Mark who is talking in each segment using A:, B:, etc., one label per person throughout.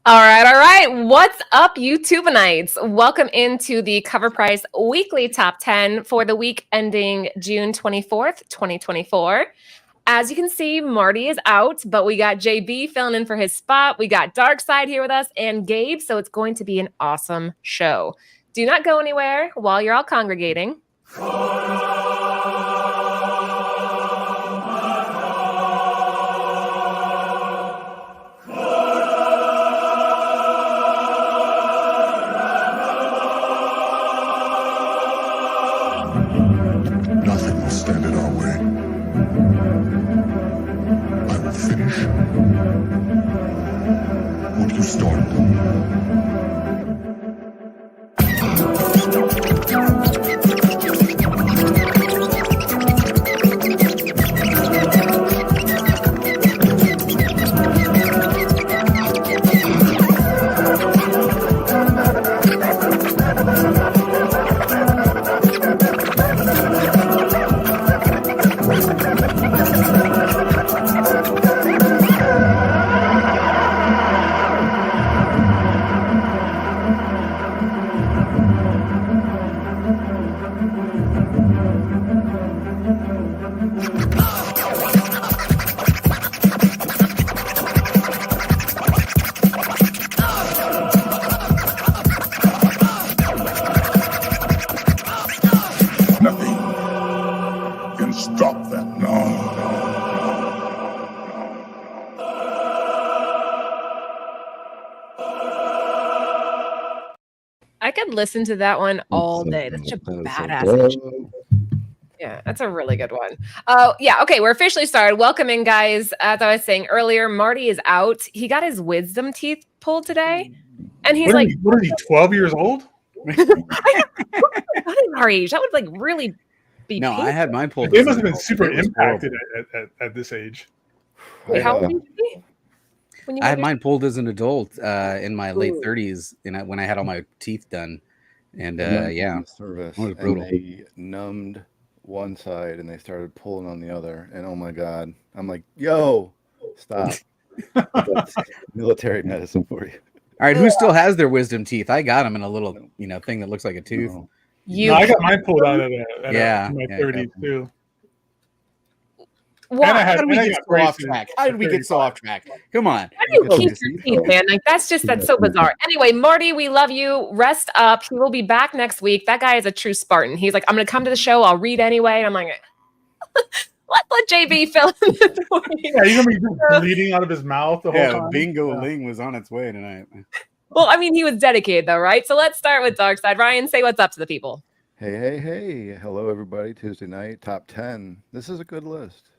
A: All right. What's up, YouTubenites? Welcome into the CovrPrice Weekly Top 10 for the week ending June 24th, 2024. As you can see, Marty is out, but we got JB filling in for his spot. We got Darkside here with us and Gabe, so it's going to be an awesome show. Do not go anywhere while you're all congregating.
B: Nothing will stand in our way. I will finish what you started. Nothing can stop that now.
A: I could listen to that one all day. That's such a badass intro. Yeah, that's a really good one. Yeah, okay, we're officially started. Welcome in, guys. As I was saying earlier, Marty is out. He got his wisdom teeth pulled today, and he's like,
C: what are you, 12 years old?
A: I am our age. That would like really be
D: No,
A: painful.
D: I had mine pulled.
C: It must have been super impacted at this age.
A: Wait, how old were you? When you
D: I had
A: got
D: mine pulled as an adult in my late
A: Ooh.
D: 30s, and when I had all my teeth done, and yeah,
E: service.
D: it was
E: And
D: brutal.
E: they numbed one side and they started pulling on the other. And oh my god, I'm like, yo, stop. That's military medicine for you.
D: All right, who still has their wisdom teeth? I got them in a little, thing that looks like a tooth.
E: No.
A: You
C: No, I got mine pulled out in my
D: Yeah,
C: 30s too.
A: Why?
C: And I
D: How
C: had
D: did we
C: and I
D: get
C: got
D: so off
C: braces
D: track? How did we get so off track? Come on.
A: How do you
E: Oh,
A: keep
E: this
A: your
E: is-
A: teeth, man? Like that's so bizarre. Anyway, Marty, we love you. Rest up. He will be back next week. That guy is a true Spartan. He's like, I'm gonna come to the show. I'll read anyway. And I'm like, let JB fill in the void.
C: Yeah, you're gonna be just bleeding out of his mouth the whole
D: Yeah,
C: time.
D: Bingo
C: Yeah.
D: Ling was on its way tonight.
A: Well, I mean, he was dedicated though, right? So let's start with Darkside. Ryan, say what's up to the people.
E: Hey. Hello, everybody. Tuesday night, top 10. This is a good list.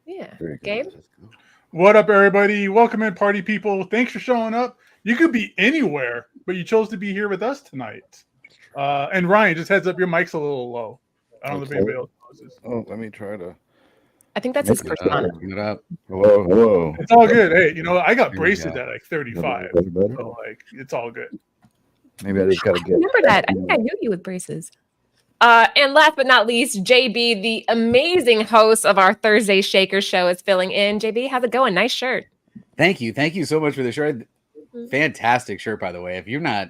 A: Yeah.
E: Very good
A: Gabe?
E: list. Let's go.
C: What up, everybody? Welcome in, party people. Thanks for showing up. You could be anywhere, but you chose to be here with us tonight. And Ryan, just heads up, your mic's a little low. I don't know if anybody else knows.
E: Oh, let me try to.
A: I think that's his
E: Make it
A: persona.
D: Bring it up.
E: Hello.
C: It's all good. Hey, I got
D: There we
C: braces
D: go.
C: at like 35.
E: Better?
C: So like it's all good.
E: Maybe I just gotta
A: I
E: get.
A: remember that. I think I knew you with braces. And last but not least, JB, the amazing host of our Thursday Shaker show, is filling in. JB, how's it going? Nice shirt.
D: Thank you so much for the shirt. Fantastic shirt, by the way. If you're not,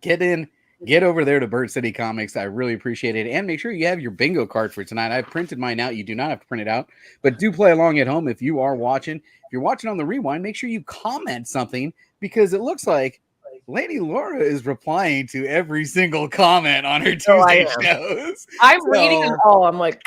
D: get over there to Bird City Comics. I really appreciate it. And make sure you have your bingo card for tonight. I printed mine out. You do not have to print it out, but do play along at home if you are watching. If you're watching on the rewind, make sure you comment something, because it looks like Lady Laura is replying to every single comment on her
A: I
D: Tuesday
A: am.
D: shows.
A: I'm reading them all. I'm like,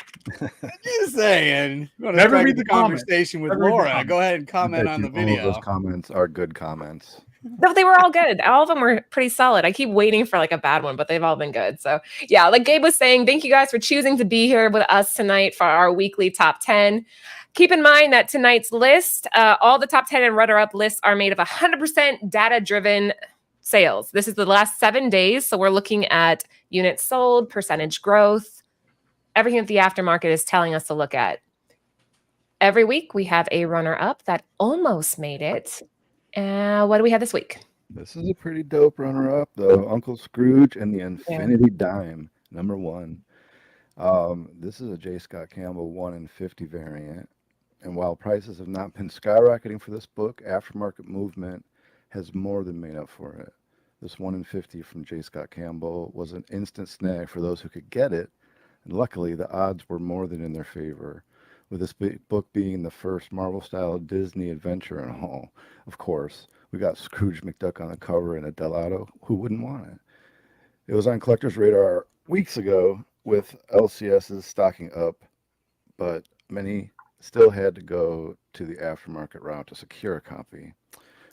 D: Just saying. You want to
C: Never
D: strike
C: read
D: up
C: the
D: the
C: comments.
D: conversation with
C: Never read the
D: Laura.
C: comments.
D: Go ahead and comment on the
E: All of
D: video.
E: those comments are good comments.
A: no, they were all good. All of them were pretty solid. I keep waiting for like a bad one, but they've all been good. So yeah, like Gabe was saying, thank you guys for choosing to be here with us tonight for our weekly top 10. Keep in mind that tonight's list, all the top 10 and runner-up lists are made of 100% data-driven sales. This is the last 7 days. So we're looking at units sold, percentage growth, everything that the aftermarket is telling us to look at. Every week we have a runner-up that almost made it. What do we have this week?
E: This is a pretty dope runner-up, though. Uncle Scrooge and the Infinity Dime, #1. This is a J. Scott Campbell 1 in 50 variant. And while prices have not been skyrocketing for this book, aftermarket movement has more than made up for it. This 1 in 50 from J. Scott Campbell was an instant snag for those who could get it, and luckily the odds were more than in their favor, with this book being the first Marvel-style Disney adventure and all. Of course, we got Scrooge McDuck on the cover and a Delato. Who wouldn't want it? It was on Collector's Radar weeks ago with LCS's stocking up, but many still had to go to the aftermarket route to secure a copy.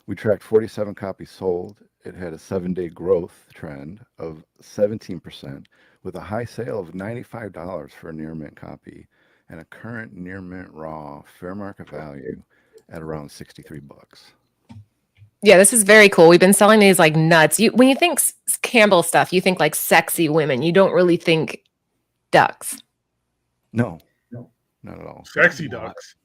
E: We tracked 47 copies sold. It had a 7-day growth trend of 17%, with a high sale of $95 for a near mint copy and a current near mint raw fair market value at around $63.
A: Yeah, this is very cool. We've been selling these like nuts. When you think Campbell stuff, you think like sexy women. You don't really think ducks.
E: No, not at all.
C: Sexy ducks.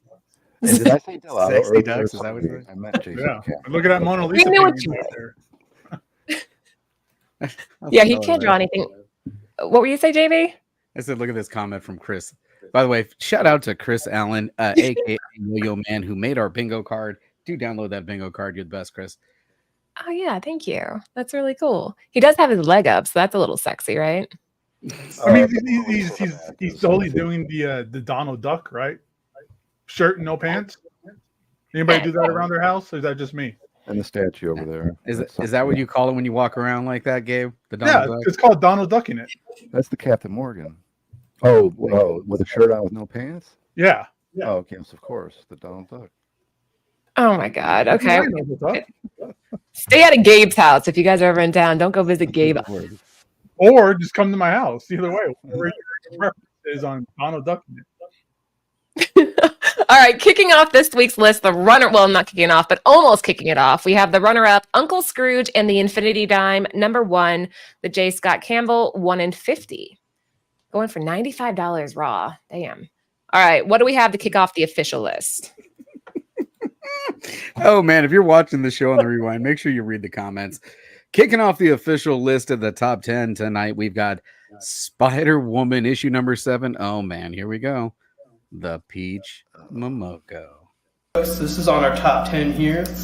E: And did I say Delato?
D: Sexy ducks, is that what you said?
E: I meant Jason
C: Yeah.
E: Campbell.
C: Look at that Mona Lisa
A: knew what
C: painting
A: you
C: right there.
A: Yeah, he can't draw anything. What were you say, JB?
D: I said, look at this comment from Chris. By the way, shout out to Chris Allen, aka Yo-Yo Man, who made our bingo card. Do download that bingo card. You're the best, Chris.
A: Oh yeah, thank you. That's really cool. He does have his leg up, so that's a little sexy, right?
C: I mean, he's totally doing the Donald Duck, right? Shirt and no pants. Anybody do that around their house, or is that just me?
E: And the statue over there.
D: Is that what you call it when you walk around like that, Gabe? The
C: Yeah,
D: Donald Duck?
C: it's called Donald Ducking it.
E: That's the Captain Morgan. Oh, with a shirt on with no pants?
C: Yeah.
E: Oh, yes, of course. The Donald Duck.
A: Oh my God. Okay.
C: I know the duck.
A: Stay out of Gabe's house. If you guys are ever in town, don't go visit Gabe.
C: Or just come to my house. Either way, whatever your reference is on Donald Ducking it.
A: All right, kicking off this week's list, the runner, well, not kicking off, but almost kicking it off. We have the runner-up, Uncle Scrooge and the Infinity Dime, number 1, the J. Scott Campbell, 1 in 50. Going for $95 raw. Damn. All right, what do we have to kick off the official list?
D: Oh man, if you're watching the show on the rewind, make sure you read the comments. Kicking off the official list of the top 10 tonight, we've got Spider-Woman issue number 7. Oh man, here we go. The Peach Momoko.
F: This is on our top 10 here. It's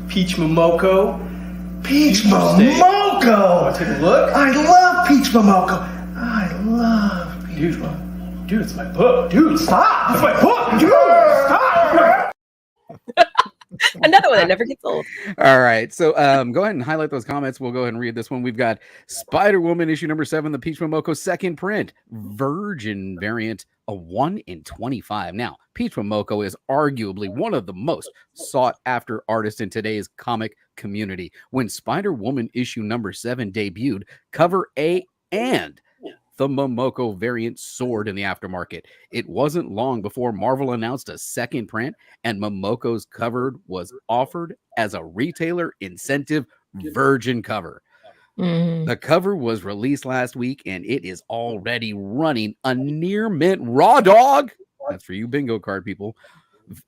F: Peach Momoko.
G: Peach Momoko!
F: Take a look.
G: I love Peach Momoko. I love Peach Momoko.
F: Dude, it's my book. Dude, stop! It's my book! Dude, stop!
A: Another one that never gets old.
D: All right, so go ahead and highlight those comments. We'll go ahead and read this one. We've got Spider-Woman issue number 7, the Peach Momoko second print, Virgin variant, a 1 in 25. Now, Peach Momoko is arguably one of the most sought-after artists in today's comic community. When Spider-Woman issue number 7 debuted, cover A and the Momoko variant soared in the aftermarket. It wasn't long before Marvel announced a second print, and Momoko's cover was offered as a retailer incentive Virgin cover. The cover was released last week, and it is already running a near mint raw dog. That's for you bingo card people.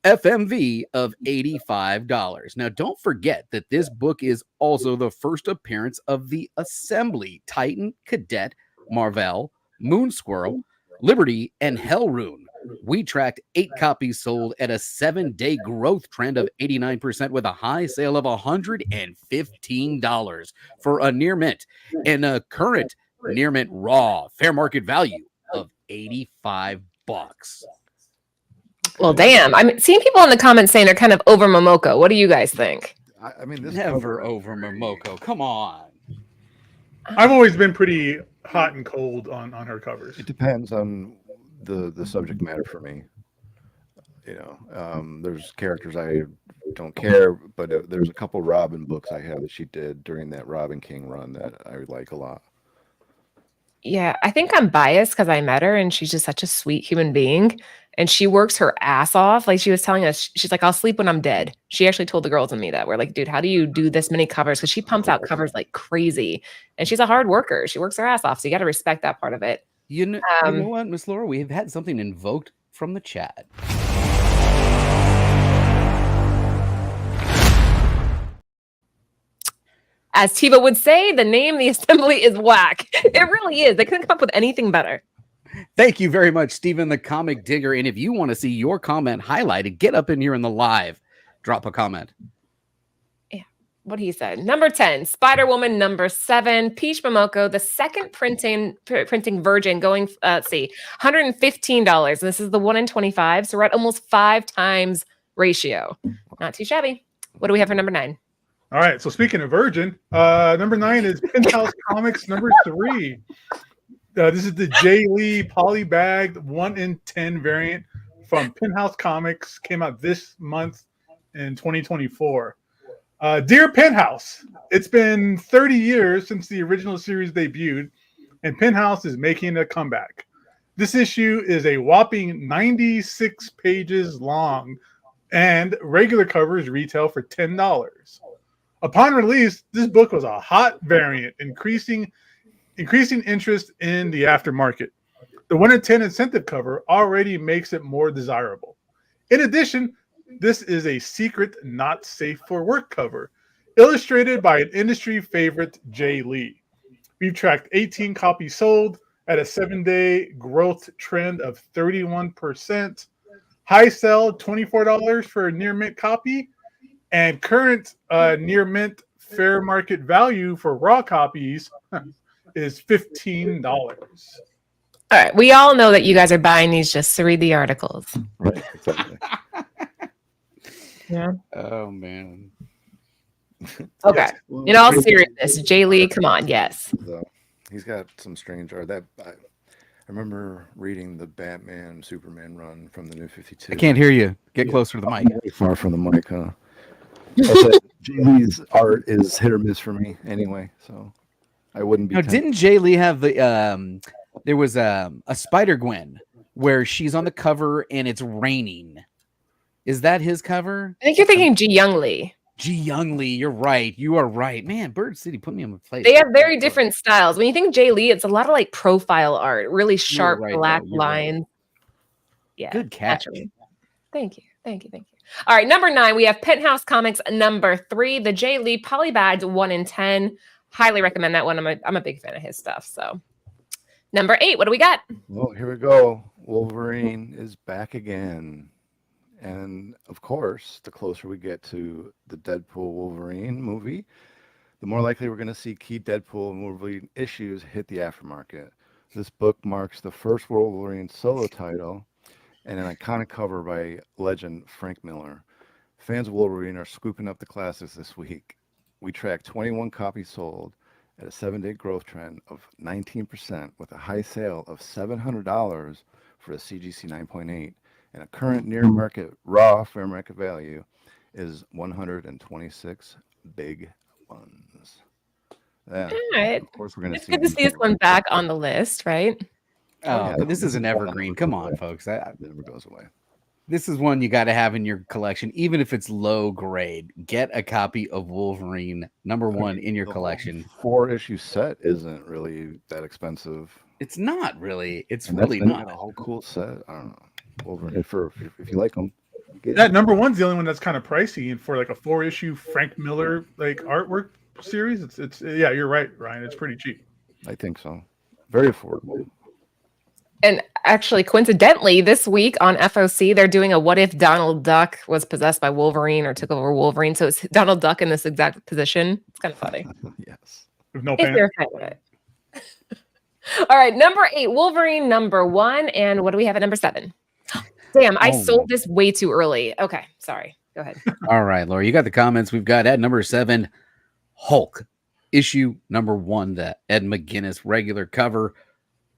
D: FMV of $85. Now, don't forget that this book is also the first appearance of the Assembly, Titan, Cadet, Marvel, Moon Squirrel, Liberty, and Hellrune. We tracked 8 copies sold at a 7-day growth trend of 89% with a high sale of $115 for a near mint and a current near mint raw fair market value of $85.
A: Well, damn. I'm seeing people in the comments saying they're kind of over Momoko. What do you guys think?
E: I mean, this
D: Never over Momoko. Come on.
C: I've always been pretty hot and cold on her covers.
E: It depends on the subject matter for me. You know, there's characters I don't care, but there's a couple Robin books I have that she did during that Robin King run that I like a lot.
A: Yeah, I think I'm biased because I met her and she's just such a sweet human being. And she works her ass off. Like she was telling us, she's like, I'll sleep when I'm dead. She actually told the girls and me that. We're like, dude, how do you do this many covers? Because she pumps out covers like crazy. And she's a hard worker. She works her ass off. So you got to respect that part of it.
D: You know what, Miss Laura? We've had something invoked from the chat.
A: As Tiva would say, the name The Assembly is whack. It really is. They couldn't come up with anything better.
D: Thank you very much, Stephen the Comic Digger. And if you want to see your comment highlighted, get up in here in the live. Drop a comment.
A: Yeah. what he said. Number 10, Spiderwoman. Number 7, Peach Momoko. The second printing version going, let's see, $115. This is the 1 in 25. So we're at almost 5 times ratio. Not too shabby. What do we have for number 9?
C: All right. So speaking of Virgin, number 9 is Penthouse Comics number 3. This is the Jay Lee polybagged 1 in 10 variant from Penthouse Comics. Came out this month in 2024. Dear Penthouse, it's been 30 years since the original series debuted, and Penthouse is making a comeback. This issue is a whopping 96 pages long, and regular covers retail for $10. Upon release, this book was a hot variant, increasing interest in the aftermarket. The 1 in 10 incentive cover already makes it more desirable. In addition, this is a secret not safe for work cover, illustrated by an industry favorite, Jay Lee. We've tracked 18 copies sold at a 7-day growth trend of 31%. High sell, $24 for a near mint copy, and current near mint fair market value for raw copies is $15.
A: All right. We all know that you guys are buying these just to read the articles.
E: Right, exactly.
A: Yeah.
D: Oh man.
A: Okay. In all seriousness, Jay Lee, come on. Yes.
E: He's got some strange art. I remember reading the Batman Superman run from the New 52.
D: I can't hear you. Get closer to the mic.
E: I'm way far from the mic, huh? Jay Lee's art is hit or miss for me anyway, so I wouldn't be.
D: No, didn't Jay Lee have the there was a Spider-Gwen where she's on the cover and it's raining. Is that his cover?
A: I think you're thinking Ji Young Lee.
D: Ji Young Lee, you're right. You are right. Man, Bird City put me on the place.
A: They have very different styles. When you think Jay Lee, it's a lot of like profile art, really sharp black lines. Right. Yeah.
D: Good catch.
A: Naturally. Thank you. All right, number 9, we have Penthouse Comics number 3, the Jay Lee polybagged 1 in 10. Highly recommend that one. I'm a big fan of his stuff. So, number 8, what do we got?
E: Well, here we go. Wolverine is back again. And of course, the closer we get to the Deadpool Wolverine movie, the more likely we're going to see key Deadpool and Wolverine issues hit the aftermarket. This book marks the first Wolverine solo title and an iconic cover by legend Frank Miller. Fans of Wolverine are scooping up the classics this week. We tracked 21 copies sold at a 7-day growth trend of 19% with a high sale of $700 for a CGC 9.8. And a current near market raw fair market value is 126 big ones. Yeah.
A: All right.
E: Of course, we're going to see.
A: It's good to see this one back on the list, right?
D: Oh, yeah, this is an evergreen. Come on, folks.
E: It never goes away.
D: This is one you got to have in your collection, even if it's low grade. Get a copy of Wolverine number 1 in your collection.
E: 4-issue set isn't really that expensive.
D: It's not really. It's
E: And
D: really
E: that's
D: not.
E: a whole cool set. I don't know. Wolverine, if you like them.
C: That number 1's the only one that's kind of pricey, and for like a 4-issue Frank Miller like artwork series, it's yeah, you're right, Ryan. It's pretty cheap.
E: I think so. Very affordable.
A: And actually, coincidentally, this week on FOC, they're doing a what if Donald Duck was possessed by Wolverine or took over Wolverine. So it's Donald Duck in this exact position. It's kind of funny.
E: Yes.
C: With no
A: If
C: pants.
A: you're fine with it. All right, number 8, Wolverine number 1. And what do we have at number 7? Damn, I sold this way too early. Okay, sorry. Go ahead.
D: All right, Laura, you got the comments. We've got at number 7, Hulk, issue number 1, the Ed McGuinness regular cover,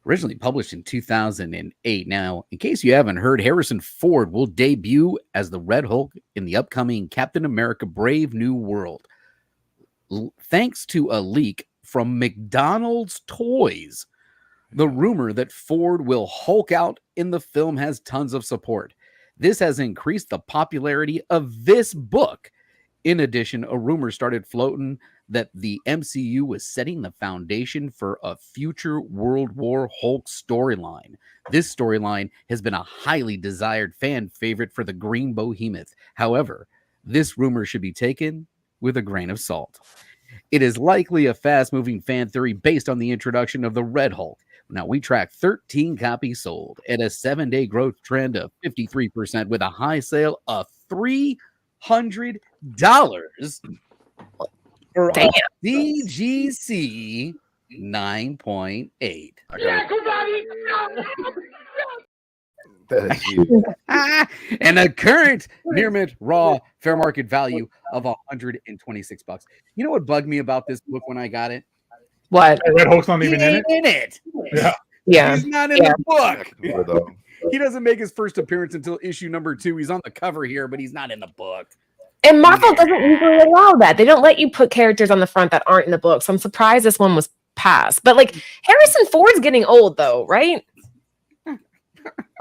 D: originally published in 2008. Now, in case you haven't heard, Harrison Ford will debut as the Red Hulk in the upcoming Captain America Brave New World. Thanks to a leak from McDonald's Toys, the rumor that Ford will Hulk out in the film has tons of support. This has increased the popularity of this book. In addition, a rumor started floating that the MCU was setting the foundation for a future World War Hulk storyline. This storyline has been a highly desired fan favorite for the Green Behemoth. However, this rumor should be taken with a grain of salt. It is likely a fast-moving fan theory based on the introduction of the Red Hulk. Now, we track 13 copies sold at a 7-day growth trend of 53% with a high sale of $300. for
A: Damn.
D: DGC 9.8.
E: That is huge.
D: And a current near mint raw fair market value of $126. You know what bugged me about this book when I got it?
A: What?
C: Red Hulk's not
D: He
C: even in
D: ain't
C: it.
D: in it.
C: Yeah.
A: Yeah.
D: He's not in the book.
E: Cover, though.
D: He doesn't make his first appearance until issue number 2. He's on the cover here, but he's not in the book.
A: And Marvel doesn't usually allow that. They don't let you put characters on the front that aren't in the book. So I'm surprised this one was passed. But like Harrison Ford's getting old though, right?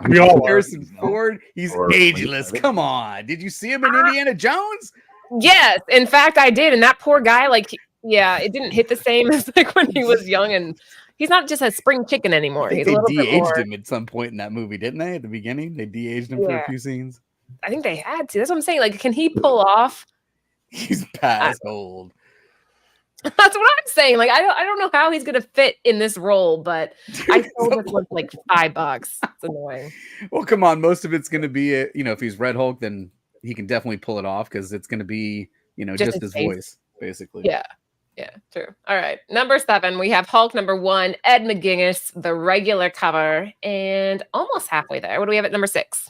C: We all are.
D: Harrison Ford, he's
E: Or-
D: ageless. Come on. Did you see him in Indiana Jones?
A: Yes. In fact, I did. And that poor guy, like, yeah, it didn't hit the same as like when he was young. And he's not just a spring chicken anymore.
D: I think
A: He's a
D: they
A: little bit
D: de-aged
A: more.
D: him at some point in that movie, didn't they? At the beginning, they de-aged him for a
A: Yeah.
D: few scenes.
A: I think they had to. That's what I'm saying. Like, can he pull off?
D: He's past old.
A: That's what I'm saying. Like, I don't know how he's gonna fit in this role, but I sold this one for like $5. It's annoying.
D: Well, come on. Most of it's going to be, if he's Red Hulk, then he can definitely pull it off because it's going to be, just his
A: face.
D: voice, basically.
A: Yeah. Yeah, true. All right. Number 7, we have Hulk number 1, Ed McGuinness, the regular cover, and almost halfway there. What do we have at number 6?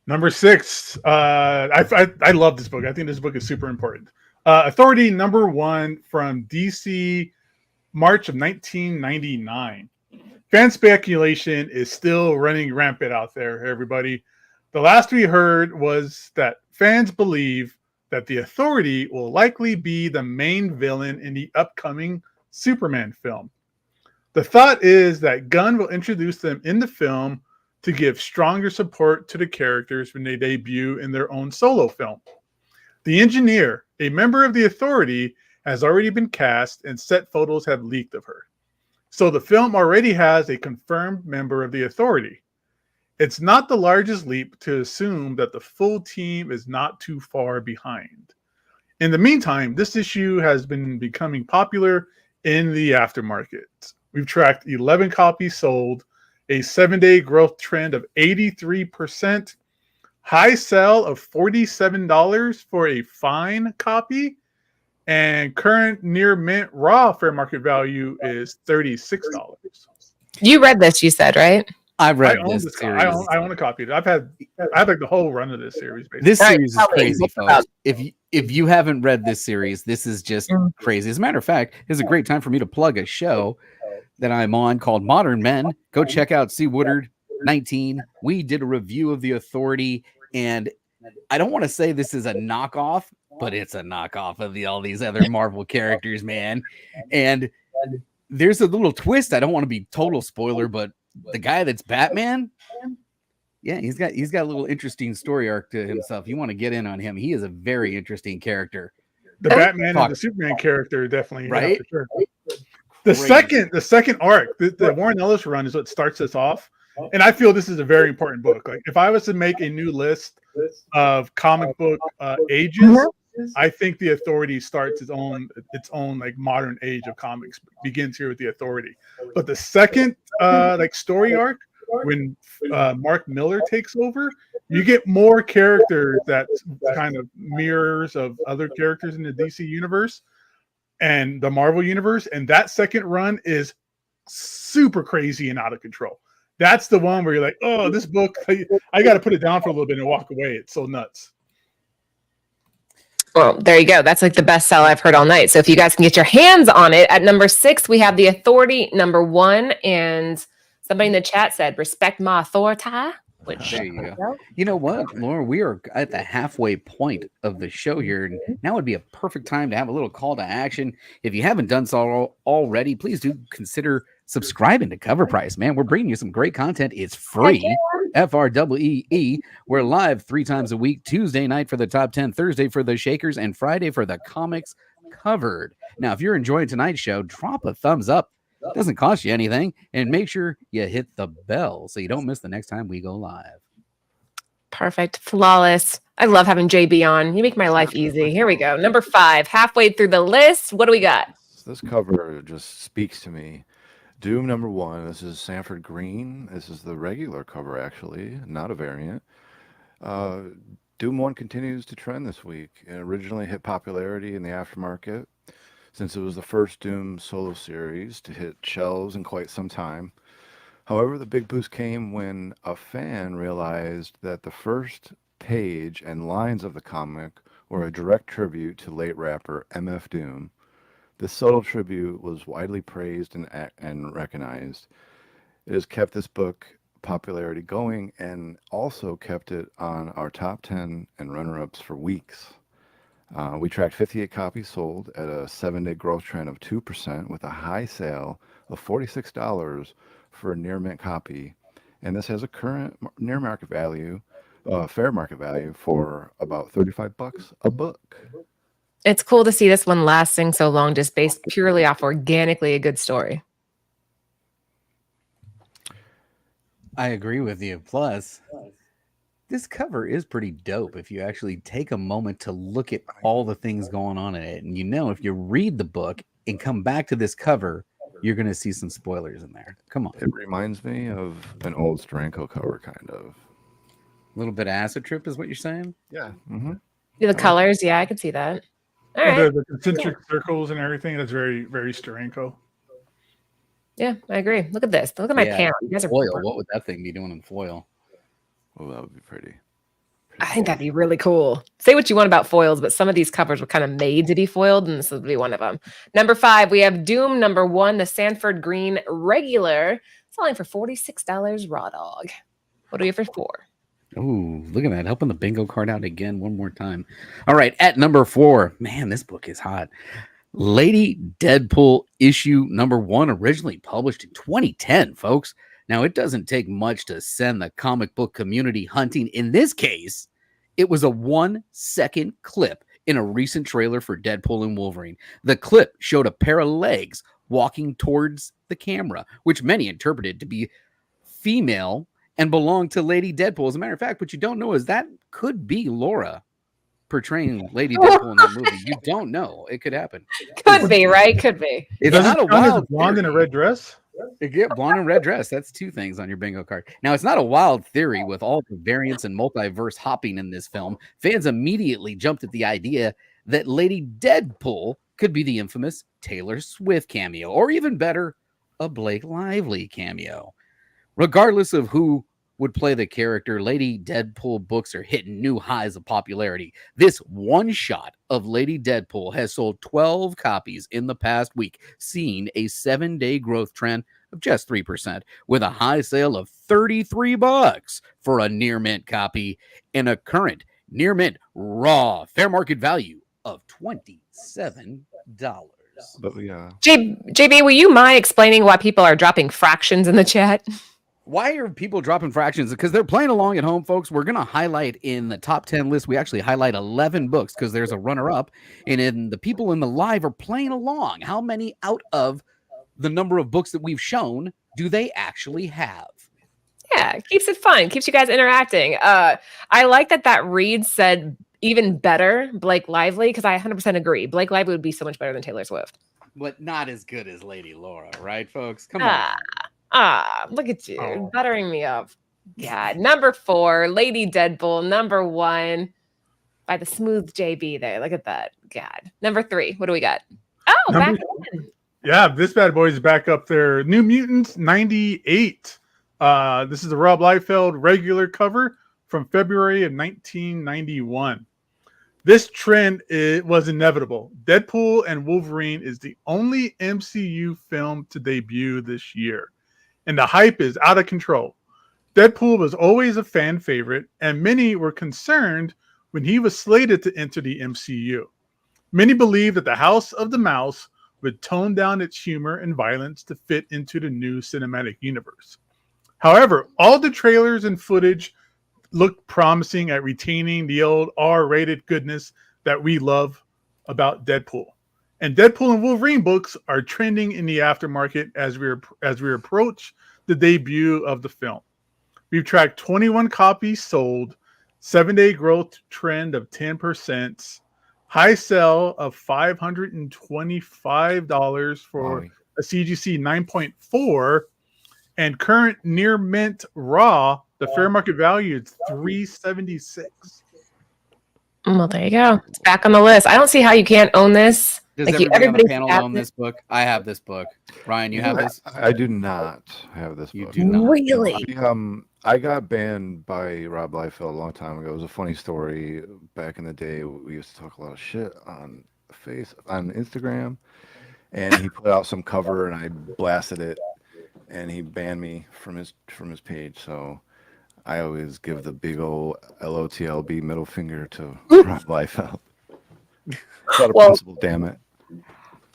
C: Number 6. I love this book. I think this book is super important. Authority number 1 from DC, March of 1999. Fan speculation is still running rampant out there, everybody. The last we heard was that fans believe that the Authority will likely be the main villain in the upcoming Superman film. The thought is that Gunn will introduce them in the film to give stronger support to the characters when they debut in their own solo film. The Engineer, a member of the Authority, has already been cast and set photos have leaked of her. So the film already has a confirmed member of the Authority. It's not the largest leap to assume that the full team is not too far behind. In the meantime, this issue has been becoming popular in the aftermarket. We've tracked 11 copies sold, a 7-day growth trend of 83%, high sell of $47 for a fine copy, and current near mint raw fair market value is $36.
A: You read this, you said, right?
D: I've read
C: I own
D: this
C: this.
D: series.
C: I own a copy. I have like the whole run of this series. Basically.
D: This
A: All right,
D: series is
A: tell me,
D: crazy,
A: what's
D: folks. If you haven't read this series, this is just crazy. As a matter of fact, it's a great time for me to plug a show that I'm on called Modern Men. Go check out C. Woodard 19. We did a review of the Authority, and I don't want to say this is a knockoff, but it's a knockoff of all these other Marvel characters, man. And there's a little twist. I don't want to be total spoiler, but the guy that's Batman, yeah, he's got a little interesting story arc to himself. You want to get in on him. He is a very interesting character.
C: The Batman and the Superman character definitely,
D: right?
C: Yeah, for sure. The second arc, the Warren Ellis run is what starts this off. And I feel this is a very important book. Like if I was to make a new list of comic book ages, I think the Authority starts its own like modern age of comics, begins here with the Authority. But the second like story arc, when Mark Miller takes over, you get more characters that kind of mirrors of other characters in the DC universe and the Marvel universe. And that second run is super crazy and out of control. That's the one where you're like, oh, this book, I got to put it down for a little bit and walk away. It's so nuts.
A: Well, there you go. That's like the best sell I've heard all night. So if you guys can get your hands on it, at number 6, we have the Authority number 1. And somebody in the chat said, respect my authority. Which
D: There you go. You know what, Laura? We are at the halfway point of the show here, and now would be a perfect time to have a little call to action. If you haven't done so already, please do consider subscribing to CovrPrice, man. We're bringing you some great content. It's free. FREE. We're live 3 times a week, Tuesday night for the top 10, Thursday for the Shakers, and Friday for the Comics Covered. Now, if you're enjoying tonight's show, drop a thumbs up. It doesn't cost you anything. And make sure you hit the bell so you don't miss the next time we go live.
A: Perfect. Flawless. I love having JB on. You make my life easy. Here we go. Number 5, halfway through the list. What do we got?
E: This cover just speaks to me. Doom number 1. This is Sanford Green. This is the regular cover, actually, not a variant. Doom 1 continues to trend this week. It originally hit popularity in the aftermarket. since it was the first Doom solo series to hit shelves in quite some time. However, the big boost came when a fan realized that the first page and lines of the comic were a direct tribute to late rapper MF Doom. This subtle tribute was widely praised and recognized. It has kept this book popularity going and also kept it on our top 10 and runner-ups for weeks. We tracked 58 copies sold at a 7-day growth trend of 2% with a high sale of $46 for a near mint copy. And this has a current near market value, fair market value for about $35 a book.
A: It's cool to see this one lasting so long, just based purely off organically a good story.
D: I agree with you. Plus, this cover is pretty dope if you actually take a moment to look at all the things going on in it. And if you read the book and come back to this cover, you're going to see some spoilers in there. Come on.
E: It reminds me of an old Steranko cover, kind of.
D: A little bit of acid trip is what you're saying?
E: Yeah. Mm-hmm.
A: The colors, yeah, I can see that. All right.
C: The concentric circles and everything, that's very, very Steranko.
A: Yeah, I agree. Look at this. Look at my pants. You guys are
D: foil. What would that thing be doing in foil?
E: Well, that would be pretty
A: I think that'd be really cool. Say what you want about foils, but some of these covers were kind of made to be foiled, and this would be one of them. Number 5, we have Doom number 1, the Sanford Green regular, selling for $46 raw dog. What do we have for 4?
D: Ooh, look at that. Helping the bingo card out again one more time. All right, at number 4. Man, this book is hot. Lady Deadpool issue number 1, originally published in 2010, folks. Now, it doesn't take much to send the comic book community hunting. In this case, it was a 1-second clip in a recent trailer for Deadpool and Wolverine. The clip showed a pair of legs walking towards the camera, which many interpreted to be female and belonged to Lady Deadpool. As a matter of fact, what you don't know is that could be Laura portraying Lady Deadpool in that movie. You don't know. It could happen.
A: Could be, right? Could be.
D: It's not a wild
C: blonde in a red dress.
D: Yeah, blonde and red dress. That's 2 things on your bingo card. Now, it's not a wild theory with all the variants and multiverse hopping in this film. Fans immediately jumped at the idea that Lady Deadpool could be the infamous Taylor Swift cameo, or even better, a Blake Lively cameo. Regardless of who would play the character, Lady Deadpool books are hitting new highs of popularity. This one shot of Lady Deadpool has sold 12 copies in the past week, seeing a 7-day growth trend of just 3%, with a high sale of $33 for a near mint copy and a current near mint raw fair market value of $27.
E: But yeah.
A: JB, will you mind explaining why people are dropping fractions in the chat?
D: Why are people dropping fractions? Because they're playing along at home, folks. We're going to highlight in the top 10 list. We actually highlight 11 books because there's a runner-up. And in the people in the live are playing along. How many out of the number of books that we've shown do they actually have?
A: Yeah, it keeps it fun. Keeps you guys interacting. I like that read said even better Blake Lively, because I 100% agree. Blake Lively would be so much better than Taylor Swift.
D: But not as good as Lady Laura, right, folks? Come on.
A: Look at you, buttering me up. Yeah, number 4, Lady Deadpool. Number 1, by the smooth JB there. Look at that. God. Number 3, what do we got? Oh, back in.
C: Yeah, this bad boy is back up there. New Mutants 98. This is the Rob Liefeld regular cover from February of 1991. This trend was inevitable. Deadpool and Wolverine is the only MCU film to debut this year, and the hype is out of control. Deadpool was always a fan favorite, and many were concerned when he was slated to enter the MCU. Many believed that the House of the Mouse would tone down its humor and violence to fit into the new cinematic universe. However, all the trailers and footage looked promising at retaining the old R-rated goodness that we love about Deadpool. And Deadpool and Wolverine books are trending in the aftermarket as we approach the debut of the film. We've tracked 21 copies sold, 7-day growth trend of 10%, high sell of $525 for a CGC 9.4, and current near mint raw, the fair market value is $376.
A: Well, there you go. It's back on the list. I don't see how you can't own this
D: Does
A: Like,
D: everybody on the
A: everybody's
D: panel
A: got
D: own this book? I have this book. Ryan, you have this?
E: I do not have this
D: You
E: book.
D: do not.
A: Really?
E: I got banned by Rob Liefeld a long time ago. It was a funny story. Back in the day, we used to talk a lot of shit on Instagram, and he put out some cover, and I blasted it, and he banned me from his page. So I always give the big old LOTLB middle finger to Rob Liefeld. It's not a
A: Well-
E: principle, damn it.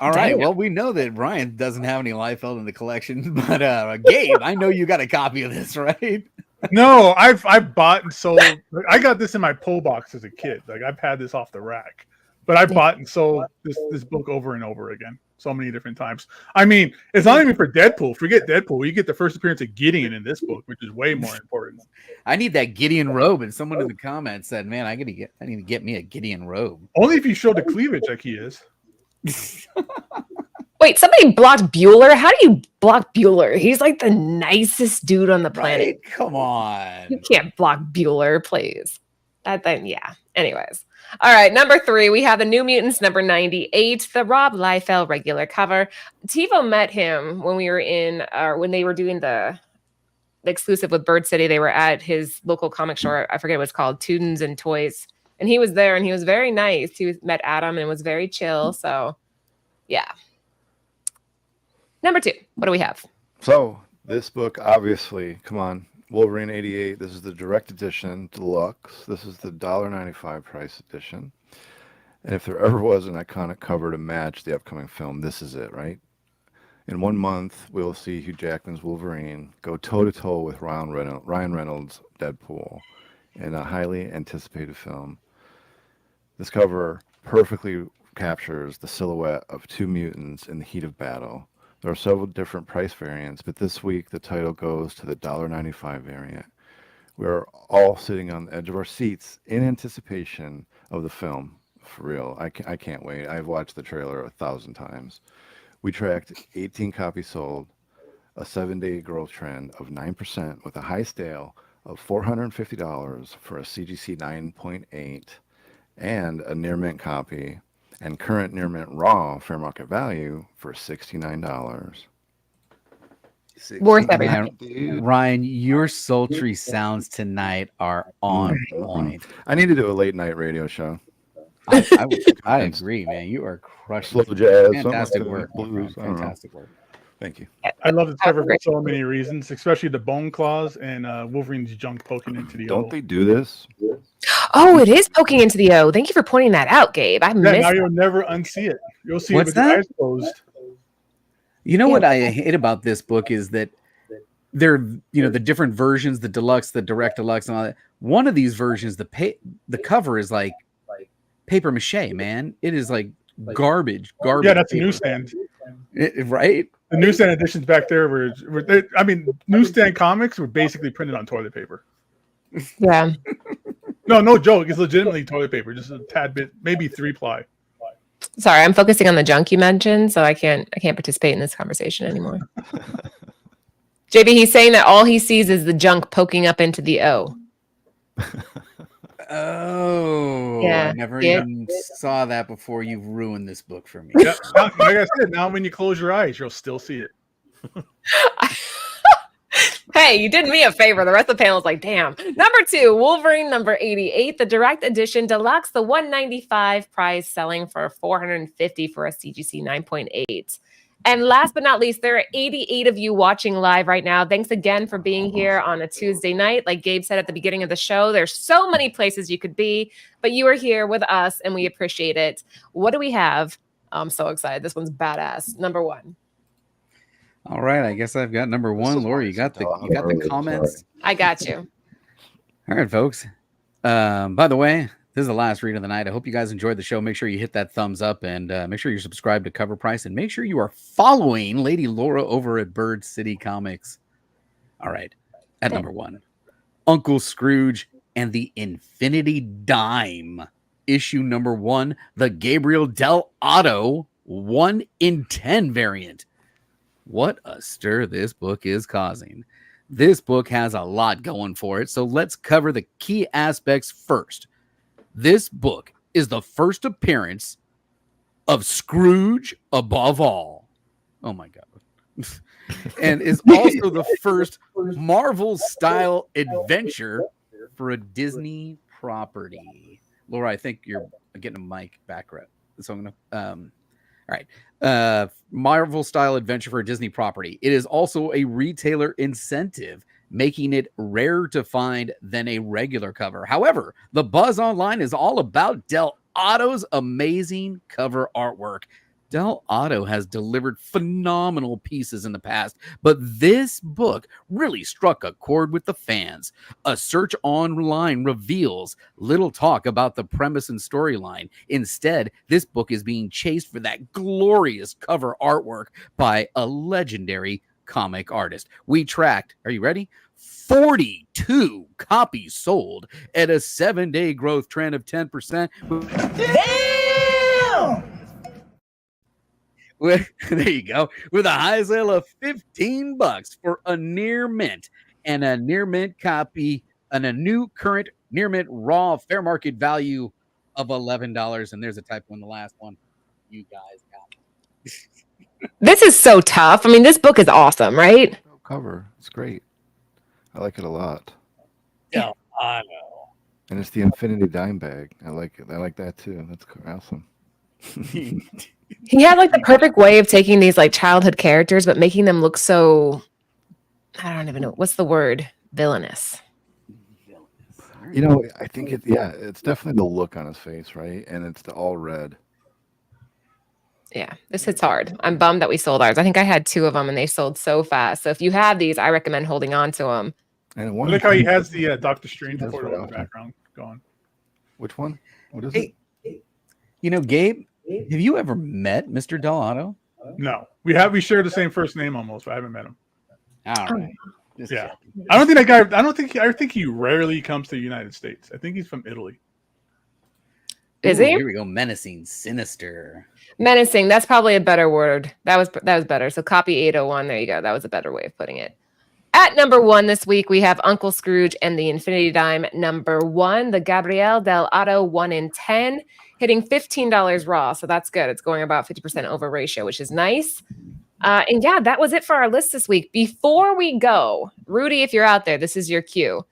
D: All right.
A: Damn.
D: Well, we know that Ryan doesn't have any Liefeld in the collection, but Gabe, I know you got a copy of this, right?
C: No, I've bought and sold. I got this in my pull box as a kid. Like, I've had this off the rack, but I bought and sold this book over and over again, so many different times. I mean, it's not even for Deadpool. Forget Deadpool. You get the first appearance of Gideon in this book, which is way more important.
D: I need that Gideon robe, and someone in the comments said, "Man, I need to get me a Gideon robe."
C: Only if you show the cleavage like he is.
A: Wait, somebody blocked Bueller? How do you block Bueller? He's like the nicest dude on the planet.
D: Right? Come on.
A: You can't block Bueller, please. Yeah. Anyways. All right, number 3, we have the New Mutants, number 98, the Rob Liefeld regular cover. TiVo met him when we were when they were doing the exclusive with Bird City. They were at his local comic store. I forget what it's called, Tudens and Toys. And he was there, and he was very nice. Met Adam and was very chill. So, yeah. Number 2, what do we have?
E: So this book, obviously, come on, Wolverine 88. This is the direct edition deluxe. This is the $1.95 price edition. And if there ever was an iconic cover to match the upcoming film, this is it, right? In 1 month, we'll see Hugh Jackman's Wolverine go toe-to-toe with Ryan Reynolds' Deadpool in a highly anticipated film. This cover perfectly captures the silhouette of two mutants in the heat of battle. There are several different price variants, but this week the title goes to the $1.95 variant. We're all sitting on the edge of our seats in anticipation of the film. For real, I can't wait. I've watched the trailer 1,000 times. We tracked 18 copies sold, a 7-day growth trend of 9% with a high sale of $450 for a CGC 9.8 and a near mint copy and current near mint raw fair market value for $69.
A: Worth
E: $69,
A: everything.
E: dude.
D: Ryan, your sultry sounds tonight are on point.
E: I need to do a late night radio show.
D: I agree, man. You are crushing.
E: Slow jazz,
D: Fantastic
E: something
D: work. my
E: blues,
D: friend.
E: I don't know.
D: Fantastic work.
E: Thank you.
C: I love this cover for so many reasons, especially the bone claws and Wolverine's junk poking into the
E: Don't
C: O.
E: they do this?
A: Oh, it is poking into the O. Thank you for pointing that out, Gabe. I
C: Yeah,
A: missed
C: now
A: that.
C: you'll never unsee it. You'll see
D: What's
C: it with your
D: that?
C: eyes closed.
D: You know what I hate about this book is that they're, the different versions, the deluxe, the direct deluxe, and all that. One of these versions, the cover is like paper mache, man. It is like garbage.
C: Yeah, that's a
D: paper.
C: newsstand.
D: Right?
C: The newsstand editions back there were newsstand comics were basically printed on toilet paper.
A: Yeah.
C: No joke. It's legitimately toilet paper, just a tad bit, maybe 3-ply.
A: Sorry, I'm focusing on the junk you mentioned, so I can't participate in this conversation anymore. JB, he's saying that all he sees is the junk poking up into the O.
D: Oh,
A: Yeah.
D: I never
A: Yeah.
D: even saw that before. You've ruined this book for me.
C: Yeah, like I said, now when you close your eyes, you'll still see it.
A: Hey, you did me a favor. The rest of the panel is like, damn. Number 2, Wolverine number 88, the direct edition deluxe, the $195 price, selling for $450 for a CGC 9.8. And last but not least, there are 88 of you watching live right now. Thanks again for being here on a Tuesday night. Like Gabe said at the beginning of the show, there's so many places you could be, but you are here with us and we appreciate it. What do we have? I'm so excited. This one's badass. Number 1.
D: All right, I guess I've got number 1. Lori, you got the comments.
A: I got you.
D: All right, folks. By the way, this is the last read of the night. I hope you guys enjoyed the show. Make sure you hit that thumbs up and make sure you're subscribed to CovrPrice and make sure you are following Lady Laura over at Bird City Comics. All right, at number 1, Uncle Scrooge and the Infinity Dime, issue number 1, the Gabriel Del Otto 1 in 10 variant. What a stir this book is causing. This book has a lot going for it, so let's cover the key aspects first. This book is the first appearance of Scrooge above all. Oh my God. And is also the first Marvel-style adventure for a Disney property. Laura, I think you're getting a mic background. So I'm going to... all right. Marvel-style adventure for a Disney property. It is also a retailer incentive, making it rarer to find than a regular cover. However, the buzz online is all about Del Otto's amazing cover artwork. Del Otto has delivered phenomenal pieces in the past, but this book really struck a chord with the fans. A search online reveals little talk about the premise and storyline. Instead, this book is being chased for that glorious cover artwork by a legendary comic artist. We tracked, are you ready? 42 copies sold at a 7-day growth trend of 10%.
G: Damn!
D: There you go. With a high sale of $15 for a near mint and a near mint copy and a new current near mint raw fair market value of $11. And there's a typo in the last one. You guys got it.
A: This is so tough. I mean, this book is awesome, right?
E: Cover. It's great. I like it a lot.
D: Yeah, I know.
E: And it's the Infinity Dime Bag. I like it. I like that too. That's awesome.
A: He had like the perfect way of taking these like childhood characters, but making them look so, I don't even know. What's the word? Villainous.
E: You know, I think it's definitely the look on his face, right? And it's the all red.
A: Yeah, this hits hard. I'm bummed that we sold ours. I think I had 2 of them and they sold so fast. So if you have these, I recommend holding on to them.
E: And
C: Look how he has the Doctor Strange
E: That's
C: portal
E: right
C: in the
E: off.
C: background going.
E: Which one? What is
D: Hey, you know, Gabe, have you ever met Mr. Del Otto?
C: No, we share the same first name almost, but I haven't met him.
D: All right. Just
C: Yeah.
D: checking.
C: I don't think that guy. I think he rarely comes to the United States. I think he's from Italy.
A: Is
D: Ooh,
A: he?
D: Here we go. Menacing, sinister.
A: Menacing. That's probably a better word. That was better. So copy 801. There you go. That was a better way of putting it. At number 1 this week, we have Uncle Scrooge and the Infinity Dime. Number 1, the Gabriel Del Otto 1 in 10, hitting $15 raw. So that's good. It's going about 50% over ratio, which is nice. And yeah, that was it for our list this week. Before we go, Rudy, if you're out there, this is your cue.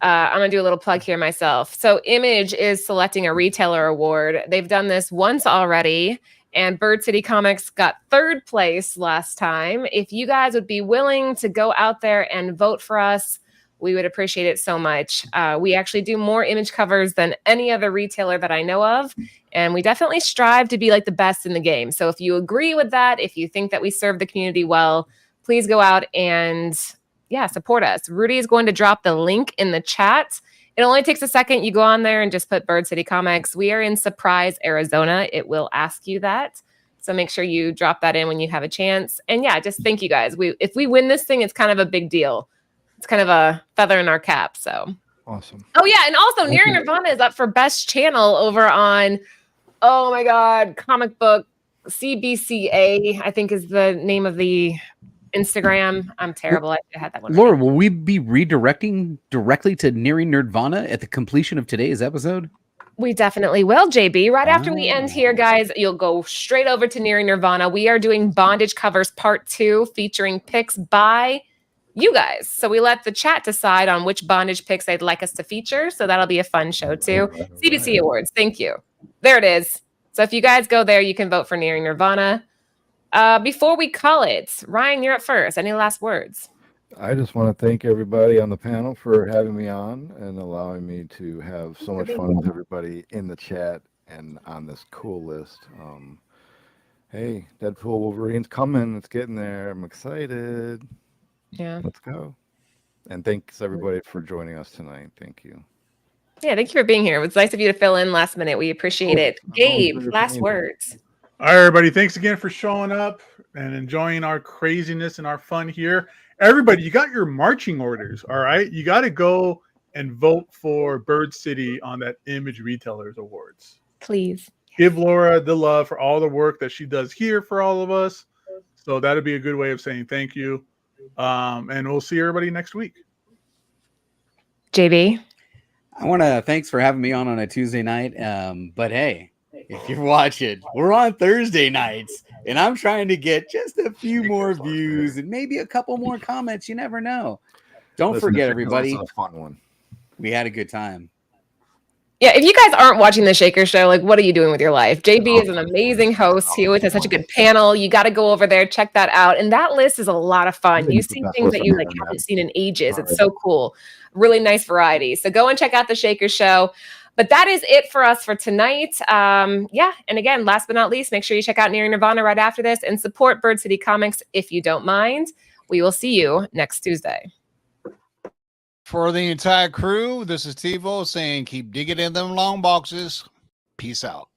A: I'm going to do a little plug here myself. So Image is selecting a retailer award. They've done this once already, and Bird City Comics got 3rd place last time. If you guys would be willing to go out there and vote for us, we would appreciate it so much. We actually do more Image covers than any other retailer that I know of, and we definitely strive to be like the best in the game. So if you agree with that, if you think that we serve the community well, please go out and support us. Rudy is going to drop the link in the chat. It only takes a second. You go on there and just put Bird City Comics. We are in Surprise, Arizona. It will ask you that. So make sure you drop that in when you have a chance. And yeah, just thank you guys. If we win this thing, it's kind of a big deal. It's kind of a feather in our cap. So
E: awesome.
A: Oh yeah, and also Nearing Nirvana is up for best channel over on, oh my God, comic book CBCA, I think is the name of the Instagram. I'm terrible. I had that one.
D: Laura, will we be redirecting directly to Nearing Nerdvana at the completion of today's episode?
A: We definitely will, JB. Right after we end here, guys, you'll go straight over to Nearing Nirvana. We are doing Bondage Covers Part 2 featuring picks by you guys. So we let the chat decide on which bondage picks they'd like us to feature. So that'll be a fun show too. CBC Awards. Thank you. There it is. So if you guys go there, you can vote for Nearing Nirvana. Before we call it, Ryan, you're up first. Any last words?
E: I just want to thank everybody on the panel for having me on and allowing me to have so much fun with everybody in the chat and on this cool list. Hey, Deadpool Wolverine's coming. It's getting there. I'm excited.
A: Yeah.
E: Let's go. And thanks everybody for joining us tonight. Thank you.
A: Yeah, thank you for being here. It was nice of you to fill in last minute. We appreciate it. Gabe, last words.
C: All right, everybody. Thanks again for showing up and enjoying our craziness and our fun here. Everybody, you got your marching orders, all right? You got to go and vote for Bird City on that Image Retailers Awards.
A: Please.
C: Give Laura the love for all the work that she does here for all of us. So that'd be a good way of saying thank you. And we'll see everybody next week.
A: JB.
D: I want to thanks for having me on a Tuesday night. But hey, if you're watching, we're on Thursday nights, and I'm trying to get just a few more views and maybe a couple more comments. You never know. Don't forget, everybody.
E: A fun one.
D: We had a good time.
A: Yeah, if you guys aren't watching the Shaker Show, like, what are you doing with your life? JB is an amazing host. He always has such a good panel. You got to go over there, check that out. And that list is a lot of fun. You see things that you like haven't seen in ages. It's so cool. Really nice variety. So go and check out the Shaker Show. But that is it for us for tonight. Yeah, and again, last but not least, make sure you check out Nerdvana right after this and support Bird City Comics if you don't mind. We will see you next Tuesday.
H: For the entire crew, this is TiVo saying keep digging in them long boxes. Peace out.